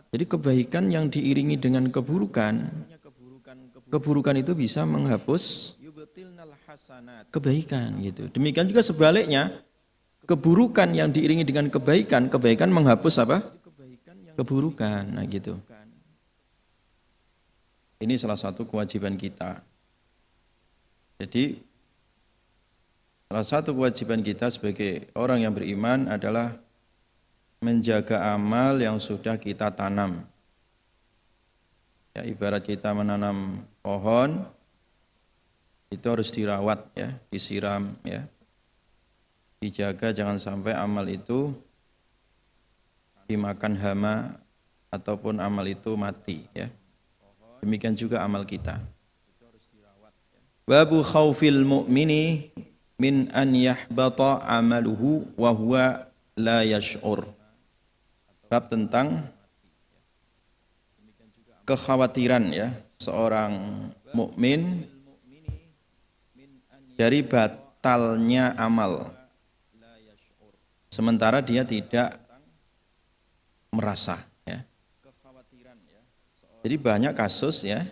Jadi kebaikan yang diiringi dengan keburukan, keburukan itu bisa menghapus kebaikan gitu. Demikian juga sebaliknya, keburukan yang diiringi dengan kebaikan, kebaikan menghapus apa? Keburukan. Nah gitu. Ini salah satu kewajiban kita. Jadi salah satu kewajiban kita sebagai orang yang beriman adalah menjaga amal yang sudah kita tanam. Ya, ibarat kita menanam pohon, itu harus dirawat ya, disiram ya. Dijaga jangan sampai amal itu dimakan hama ataupun amal itu mati ya. Demikian juga amal kita. Babu khaufil mu'mini min an yahbata amaluhu wa huwa la yash'ur. Bab tentang kekhawatiran ya seorang mukmin dari batalnya amal sementara dia tidak merasa ya. Jadi banyak kasus ya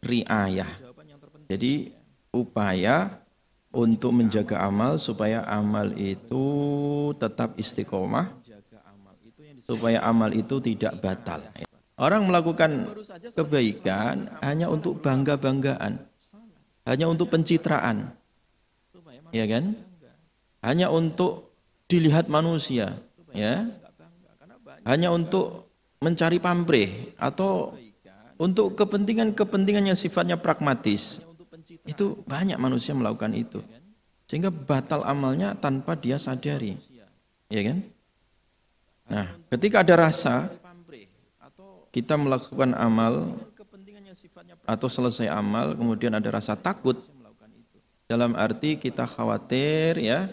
riayah. Jadi upaya untuk menjaga amal supaya amal itu tetap istiqomah, supaya amal itu tidak batal. Orang melakukan kebaikan hanya untuk bangga-banggaan, hanya untuk pencitraan, ya kan? Hanya untuk dilihat manusia, ya, hanya untuk mencari pamrih atau untuk kepentingan-kepentingan yang sifatnya pragmatis. Itu banyak manusia melakukan itu, sehingga batal amalnya tanpa dia sadari, ya kan? Nah, ketika ada rasa kita melakukan amal atau selesai amal, kemudian ada rasa takut, dalam arti kita khawatir ya,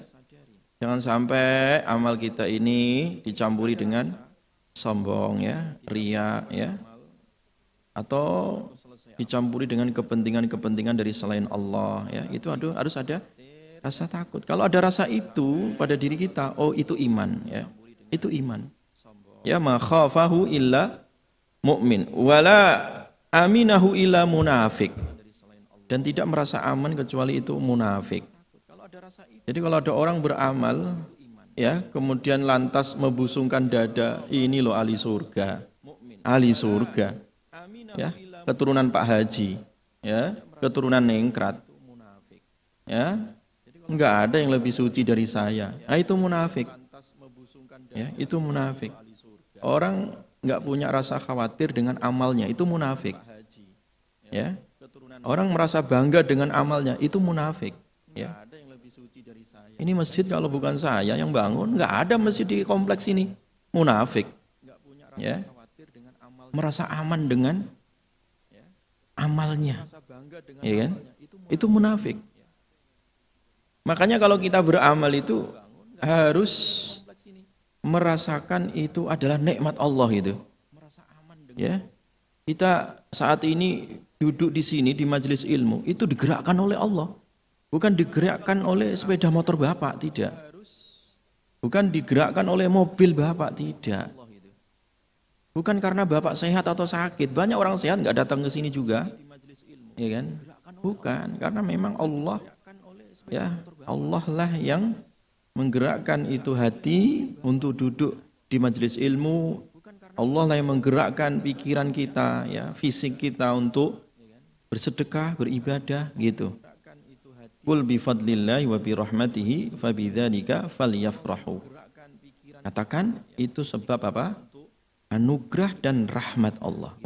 jangan sampai amal kita ini dicampuri dengan sombong ya, riya ya, atau dicampuri dengan kepentingan-kepentingan dari selain Allah ya, itu harus ada rasa takut. Kalau ada rasa itu pada diri kita, oh itu iman ya, itu iman. Ya ma khafahu illa mu'min wala aminahu illa munafik, dan tidak merasa aman kecuali itu munafik. Jadi kalau ada orang beramal ya kemudian lantas membusungkan dada, ini loh ahli surga ya, keturunan Pak Haji ya, keturunan nengkrat ya, enggak ada yang lebih suci dari saya. Nah, itu munafik ya, itu munafik. Orang enggak punya rasa khawatir dengan amalnya, itu munafik ya. Orang merasa bangga dengan amalnya, itu munafik ya. Ini masjid kalau bukan saya yang bangun, enggak ada masjid di kompleks ini. Munafik ya, merasa aman dengan amalnya, ya kan? Itu munafik. Makanya kalau kita beramal itu harus merasakan itu adalah nikmat Allah itu. Ya, kita saat ini duduk di sini di majelis ilmu itu digerakkan oleh Allah, bukan digerakkan oleh sepeda motor Bapak, tidak. Bukan digerakkan oleh mobil Bapak, tidak. Bukan karena Bapak sehat atau sakit. Banyak orang sehat nggak datang ke sini juga, ya kan? Bukan, karena memang Allah, ya Allah lah yang menggerakkan itu hati untuk duduk di majelis ilmu. Allah lah yang menggerakkan pikiran kita, ya fisik kita untuk bersedekah, beribadah, gitu. Qul bi fadlillahi wa bi rahmatihi fabidzalika falyafrahu. Katakan itu sebab apa? Anugerah dan rahmat Allah.